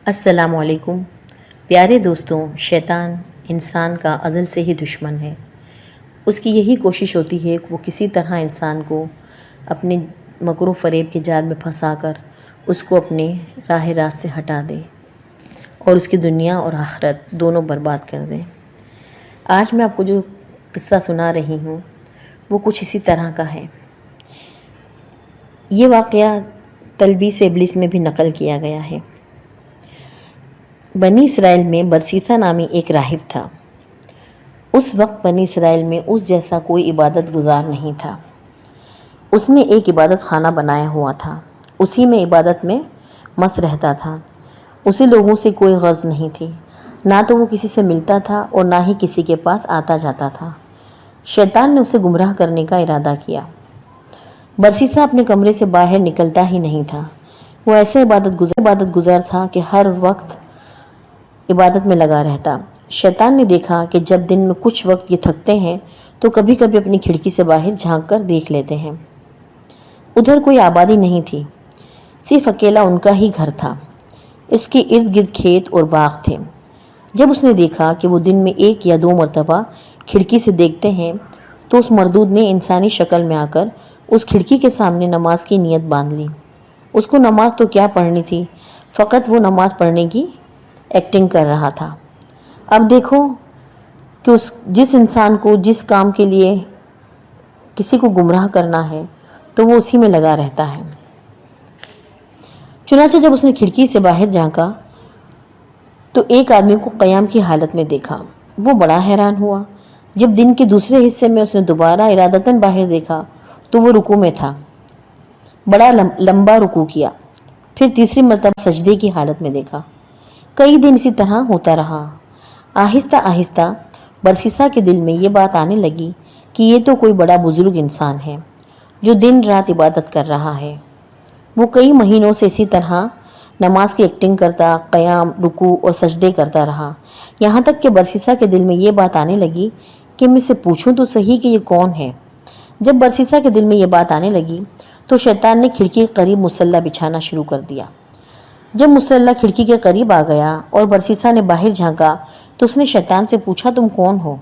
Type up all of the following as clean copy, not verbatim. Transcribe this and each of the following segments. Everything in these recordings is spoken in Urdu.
السلام علیکم پیارے دوستوں، شیطان انسان کا ازل سے ہی دشمن ہے۔ اس کی یہی کوشش ہوتی ہے کہ وہ کسی طرح انسان کو اپنے مکر و فریب کے جال میں پھنسا کر اس کو اپنے راہ راست سے ہٹا دے اور اس کی دنیا اور آخرت دونوں برباد کر دے۔ آج میں آپ کو جو قصہ سنا رہی ہوں وہ کچھ اسی طرح کا ہے۔ یہ واقعہ تلبیس ابلیس میں بھی نقل کیا گیا ہے۔ بنی اسرائیل میں برسیسا نامی ایک راہب تھا۔ اس وقت بنی اسرائیل میں اس جیسا کوئی عبادت گزار نہیں تھا۔ اس نے ایک عبادت خانہ بنایا ہوا تھا، اسی میں عبادت میں مست رہتا تھا۔ اسے لوگوں سے کوئی غرض نہیں تھی، نہ تو وہ کسی سے ملتا تھا اور نہ ہی کسی کے پاس آتا جاتا تھا۔ شیطان نے اسے گمراہ کرنے کا ارادہ کیا۔ برسیسا اپنے کمرے سے باہر نکلتا ہی نہیں تھا۔ وہ ایسے عبادت گزار تھا کہ ہر وقت عبادت میں لگا رہتا۔ شیطان نے دیکھا کہ جب دن میں کچھ وقت یہ تھکتے ہیں تو کبھی کبھی اپنی کھڑکی سے باہر جھانک کر دیکھ لیتے ہیں۔ ادھر کوئی آبادی نہیں تھی، صرف اکیلا ان کا ہی گھر تھا۔ اس کے ارد گرد کھیت اور باغ تھے۔ جب اس نے دیکھا کہ وہ دن میں 1 یا 2 مرتبہ کھڑکی سے دیکھتے ہیں تو اس مردود نے انسانی شکل میں آ کر اس کھڑکی کے سامنے نماز کی نیت باندھ لی۔ اس کو نماز تو کیا پڑھنی تھی، فقط وہ نماز پڑھنے کی ایکٹنگ کر رہا تھا۔ اب دیکھو کہ جس انسان کو جس کام کے لیے کسی کو گمراہ کرنا ہے تو وہ اسی میں لگا رہتا ہے۔ چنانچہ جب اس نے کھڑکی سے باہر جھانکا تو ایک آدمی کو قیام کی حالت میں دیکھا۔ وہ بڑا حیران ہوا۔ جب دن کے دوسرے حصے میں اس نے دوبارہ ارادتاً باہر دیکھا تو وہ رکوع میں تھا۔ بڑا لمبا رکوع کیا، پھر تیسری مرتبہ سجدے کی حالت میں دیکھا۔ کئی دن اسی طرح ہوتا رہا۔ آہستہ آہستہ برسیسا کے دل میں یہ بات آنے لگی کہ یہ تو کوئی بڑا بزرگ انسان ہے جو دن رات عبادت کر رہا ہے۔ وہ کئی مہینوں سے اسی طرح نماز کی ایکٹنگ کرتا، قیام، رکوع اور سجدے کرتا رہا، یہاں تک کہ برسیسا کے دل میں یہ بات آنے لگی کہ میں اسے پوچھوں تو صحیح کہ یہ کون ہے۔ جب برسیسا کے دل میں یہ بات آنے لگی تو شیطان نے کھڑکی کے قریب مصلی بچھانا شروع کر دیا۔ جب مصلی کھڑکی کے قریب آ گیا اور برسیسا نے باہر جھانکا تو اس نے شیطان سے پوچھا، تم کون ہو؟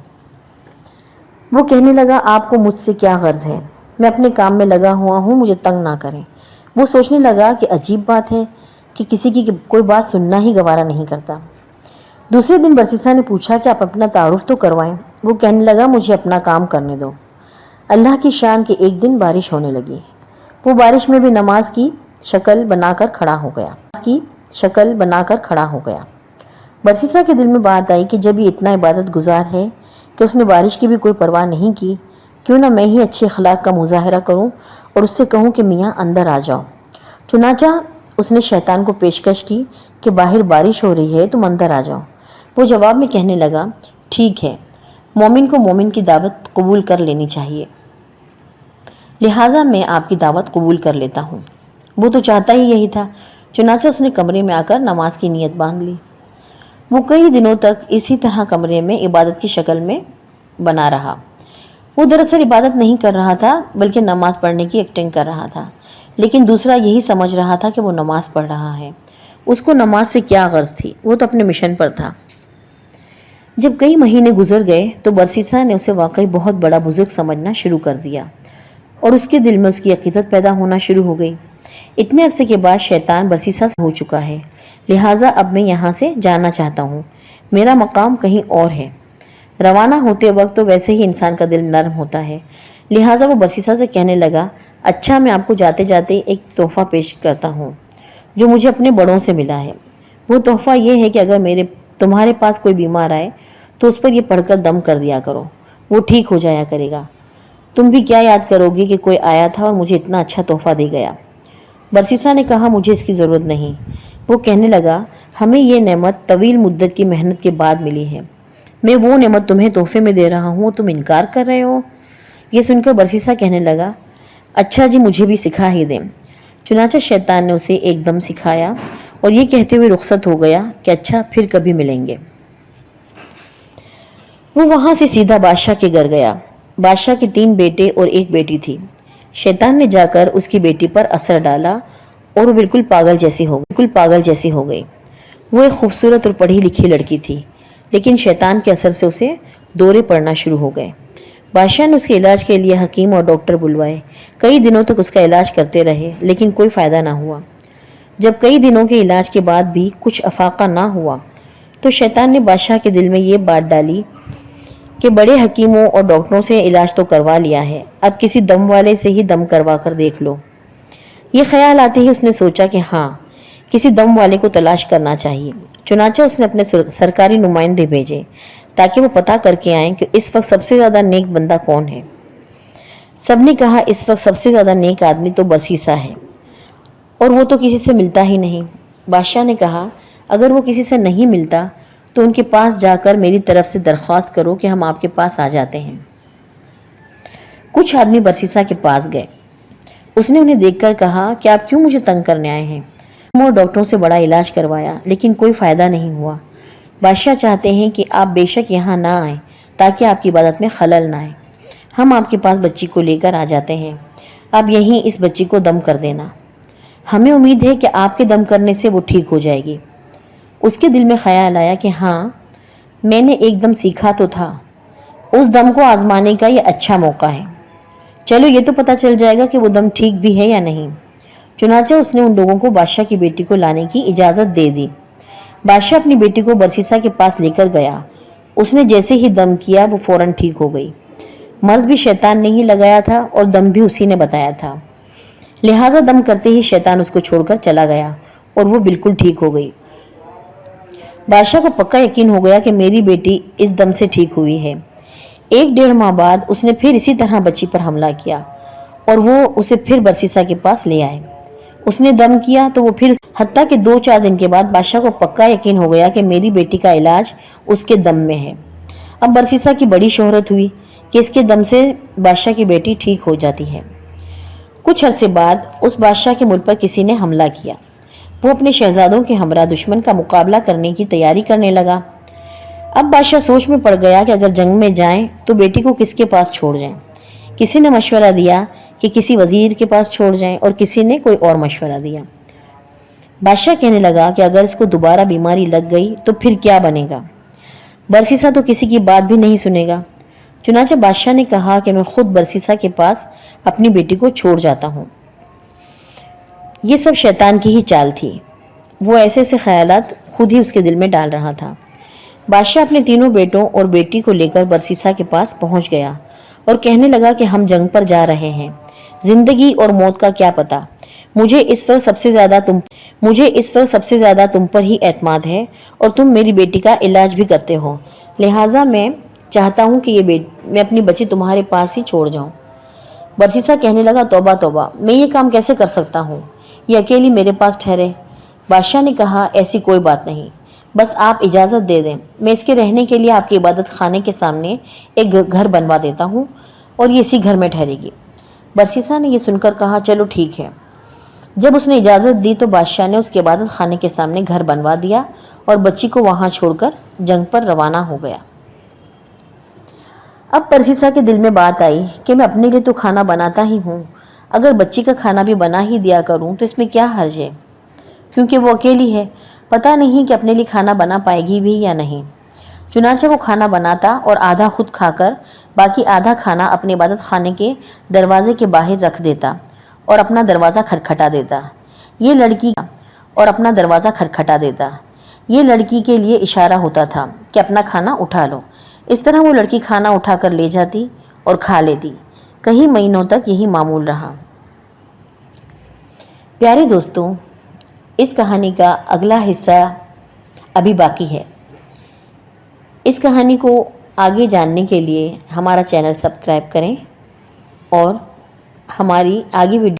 وہ کہنے لگا، آپ کو مجھ سے کیا غرض ہے؟ میں اپنے کام میں لگا ہوا ہوں، مجھے تنگ نہ کریں۔ وہ سوچنے لگا کہ عجیب بات ہے کہ کسی کی کوئی بات سننا ہی گوارا نہیں کرتا۔ دوسرے دن برسیسا نے پوچھا کہ آپ اپنا تعارف تو کروائیں۔ وہ کہنے لگا، مجھے اپنا کام کرنے دو۔ اللہ کی شان کہ ایک دن بارش ہونے لگی۔ وہ بارش میں بھی نماز کی شکل بنا کر کھڑا ہو گیا۔ برسیسا کے دل میں بات آئی کہ جب یہ اتنا عبادت گزار ہے کہ اس نے بارش کی بھی کوئی پرواہ نہیں کی، کیوں نہ میں ہی اچھے اخلاق کا مظاہرہ کروں اور اس سے کہوں کہ میاں اندر آ جاؤ۔ چنانچہ اس نے شیطان کو پیشکش کی کہ باہر بارش ہو رہی ہے، تم اندر آ جاؤ۔ وہ جواب میں کہنے لگا، ٹھیک ہے، مومن کو مومن کی دعوت قبول کر لینی چاہیے، لہٰذا میں آپ کی دعوت قبول کر لیتا ہوں۔ وہ تو چاہتا ہی یہی تھا۔ چنانچہ اس نے کمرے میں آ کر نماز کی نیت باندھ لی۔ وہ کئی دنوں تک اسی طرح کمرے میں عبادت کی شکل میں بنا رہا۔ وہ دراصل عبادت نہیں کر رہا تھا بلکہ نماز پڑھنے کی ایکٹنگ کر رہا تھا، لیکن دوسرا یہی سمجھ رہا تھا کہ وہ نماز پڑھ رہا ہے۔ اس کو نماز سے کیا غرض تھی، وہ تو اپنے مشن پر تھا۔ جب کئی مہینے گزر گئے تو برسیسا نے اسے واقعی بہت بڑا بزرگ سمجھنا شروع کر دیا اور اس کے دل میں اس کی عقیدت پیدا ہونا شروع ہو گئی۔ اتنے عرصے کے بعد شیطان برسیسا سے ہو چکا ہے، لہٰذا اب میں یہاں سے جانا چاہتا ہوں، میرا مقام کہیں اور ہے۔ روانہ ہوتے وقت تو ویسے ہی انسان کا دل نرم ہوتا ہے، لہٰذا وہ برسیسا سے کہنے لگا، اچھا میں آپ کو جاتے جاتے ایک تحفہ پیش کرتا ہوں جو مجھے اپنے بڑوں سے ملا ہے۔ وہ تحفہ یہ ہے کہ اگر تمہارے پاس کوئی بیمار آئے تو اس پر یہ پڑھ کر دم کر دیا کرو، وہ ٹھیک ہو جایا کرے گا۔ تم بھی کیا یاد کرو گے کہ کوئی آیا تھا اور مجھے اتنا اچھا تحفہ دے گیا۔ برسیسا نے کہا، مجھے اس کی ضرورت نہیں۔ وہ کہنے لگا، ہمیں یہ نعمت طویل مدت کی محنت کے بعد ملی ہے، میں وہ نعمت تمہیں تحفے میں دے رہا ہوں اور تم انکار کر رہے ہو۔ یہ سن کر برسیسا کہنے لگا، اچھا جی، مجھے بھی سکھا ہی دیں۔ چنانچہ شیطان نے اسے ایک دم سکھایا اور یہ کہتے ہوئے رخصت ہو گیا کہ اچھا پھر کبھی ملیں گے۔ وہ وہاں سے سیدھا بادشاہ کے گھر گیا۔ بادشاہ کے 3 بیٹے اور 1 بیٹی تھی۔ شیطان نے جا کر اس کی بیٹی پر اثر ڈالا اور وہ بالکل پاگل جیسی ہو گئی۔ وہ ایک خوبصورت اور پڑھی لکھی لڑکی تھی، لیکن شیطان کے اثر سے اسے دورے پڑنا شروع ہو گئے۔ بادشاہ نے اس کے علاج کے لیے حکیم اور ڈاکٹر بلوائے۔ کئی دنوں تک اس کا علاج کرتے رہے، لیکن کوئی فائدہ نہ ہوا۔ جب کئی دنوں کے علاج کے بعد بھی کچھ افاقہ نہ ہوا تو شیطان نے بادشاہ کے دل میں یہ بات ڈالی کہ بڑے حکیموں اور ڈاکٹروں سے علاج تو کروا لیا ہے، اب کسی دم والے سے ہی دم کروا کر دیکھ لو۔ یہ خیال آتے ہی اس نے سوچا کہ ہاں، کسی دم والے کو تلاش کرنا چاہیے۔ چنانچہ اس نے اپنے سرکاری نمائندے بھیجے تاکہ وہ پتہ کر کے آئیں کہ اس وقت سب سے زیادہ نیک بندہ کون ہے۔ سب نے کہا اس وقت سب سے زیادہ نیک آدمی تو برسیسا ہے، اور وہ تو کسی سے ملتا ہی نہیں۔ بادشاہ نے کہا اگر وہ کسی سے نہیں ملتا تو ان کے پاس جا کر میری طرف سے درخواست کرو کہ ہم آپ کے پاس آ جاتے ہیں۔ کچھ آدمی برسیسا کے پاس گئے۔ اس نے انہیں دیکھ کر کہا کہ آپ کیوں مجھے تنگ کرنے آئے ہیں؟ اور ڈاکٹروں سے بڑا علاج کروایا لیکن کوئی فائدہ نہیں ہوا۔ بادشاہ چاہتے ہیں کہ آپ بے شک یہاں نہ آئیں تاکہ آپ کی عبادت میں خلل نہ آئے۔ ہم آپ کے پاس بچی کو لے کر آ جاتے ہیں، اب یہیں اس بچی کو دم کر دینا۔ ہمیں امید ہے کہ آپ کے دم کرنے سے وہ ٹھیک ہو جائے گی۔ اس کے دل میں خیال آیا کہ ہاں، میں نے ایک دم سیکھا تو تھا، اس دم کو آزمانے کا یہ اچھا موقع ہے۔ چلو یہ تو پتہ چل جائے گا کہ وہ دم ٹھیک بھی ہے یا نہیں۔ چنانچہ اس نے ان لوگوں کو بادشاہ کی بیٹی کو لانے کی اجازت دے دی۔ بادشاہ اپنی بیٹی کو برسیسا کے پاس لے کر گیا۔ اس نے جیسے ہی دم کیا وہ فوراً ٹھیک ہو گئی۔ مرض بھی شیطان نے ہی لگایا تھا اور دم بھی اسی نے بتایا تھا، لہٰذا دم کرتے ہی شیطان اس کو چھوڑ کر چلا گیا اور وہ بالکل ٹھیک ہو گئی۔ بادشاہ کو پکا یقین ہو گیا کہ میری بیٹی اس دم سے ٹھیک ہوئی ہے۔ 1.5 ماہ بعد اس نے پھر اسی طرح بچی پر حملہ کیا اور وہ اسے پھر برسیسا کے پاس لے آئے۔ اس نے دم کیا تو وہ پھر حتیٰ کہ 2-4 دن کے بعد بادشاہ کو پکا یقین ہو گیا کہ میری بیٹی کا علاج اس کے دم میں ہے۔ اب برسیسا کی بڑی شہرت ہوئی کہ اس کے دم سے بادشاہ کی بیٹی ٹھیک ہو جاتی ہے۔ کچھ عرصے بعد اس بادشاہ کے ملک پر کسی نے حملہ کیا۔ وہ اپنے شہزادوں کے ہمراہ دشمن کا مقابلہ کرنے کی تیاری کرنے لگا۔ اب بادشاہ سوچ میں پڑ گیا کہ اگر جنگ میں جائیں تو بیٹی کو کس کے پاس چھوڑ جائیں۔ کسی نے مشورہ دیا کہ کسی وزیر کے پاس چھوڑ جائیں اور کسی نے کوئی اور مشورہ دیا۔ بادشاہ کہنے لگا کہ اگر اس کو دوبارہ بیماری لگ گئی تو پھر کیا بنے گا؟ برسیسا تو کسی کی بات بھی نہیں سنے گا۔ چنانچہ بادشاہ نے کہا کہ میں خود برسیسا کے پاس اپنی بیٹی کو چھوڑ جاتا ہوں۔ یہ سب شیطان کی ہی چال تھی۔ وہ ایسے خیالات خود ہی اس کے دل میں ڈال رہا تھا۔ بادشاہ اپنے تینوں بیٹوں اور بیٹی کو لے کر برسیسا کے پاس پہنچ گیا اور کہنے لگا کہ ہم جنگ پر جا رہے ہیں، زندگی اور موت کا کیا پتہ۔ مجھے اس وقت سب سے زیادہ تم پر ہی اعتماد ہے اور تم میری بیٹی کا علاج بھی کرتے ہو، لہٰذا میں چاہتا ہوں کہ میں اپنی بچی تمہارے پاس ہی چھوڑ جاؤں۔ برسیسا کہنے لگا توبہ توبہ، میں یہ کام کیسے کر سکتا ہوں؟ یہ اکیلی میرے پاس ٹھہرے۔ بادشاہ نے کہا ایسی کوئی بات نہیں، بس آپ اجازت دے دیں، میں اس کے رہنے کے لیے آپ کے عبادت خانے کے سامنے ایک گھر بنوا دیتا ہوں اور یہ اسی گھر میں ٹھہرے گی۔ برسیسا نے یہ سن کر کہا چلو ٹھیک ہے۔ جب اس نے اجازت دی تو بادشاہ نے اس کے عبادت خانے کے سامنے گھر بنوا دیا اور بچی کو وہاں چھوڑ کر جنگ پر روانہ ہو گیا۔ اب برسیسا کے دل میں بات آئی کہ میں اپنے لیے تو کھانا بناتا ہی ہوں، اگر بچی کا کھانا بھی بنا ہی دیا کروں تو اس میں کیا حرج ہے، کیونکہ وہ اکیلی ہے، پتہ نہیں کہ اپنے لیے کھانا بنا پائے گی بھی یا نہیں۔ چنانچہ وہ کھانا بناتا اور آدھا خود کھا کر باقی آدھا کھانا اپنے عبادت خانے کے دروازے کے باہر رکھ دیتا اور اپنا دروازہ کھٹکھٹا دیتا۔ یہ لڑکی کے لیے اشارہ ہوتا تھا کہ اپنا کھانا اٹھا لو۔ اس طرح وہ لڑکی کھانا اٹھا کر لے جاتی اور کھا لیتی۔ کئی مہینوں تک یہی معمول رہا۔ پیارے دوستوں، اس کہانی کا اگلا حصہ ابھی باقی ہے۔ اس کہانی کو آگے جاننے کے لیے ہمارا چینل سبسکرائب کریں اور ہماری آگے ویڈیو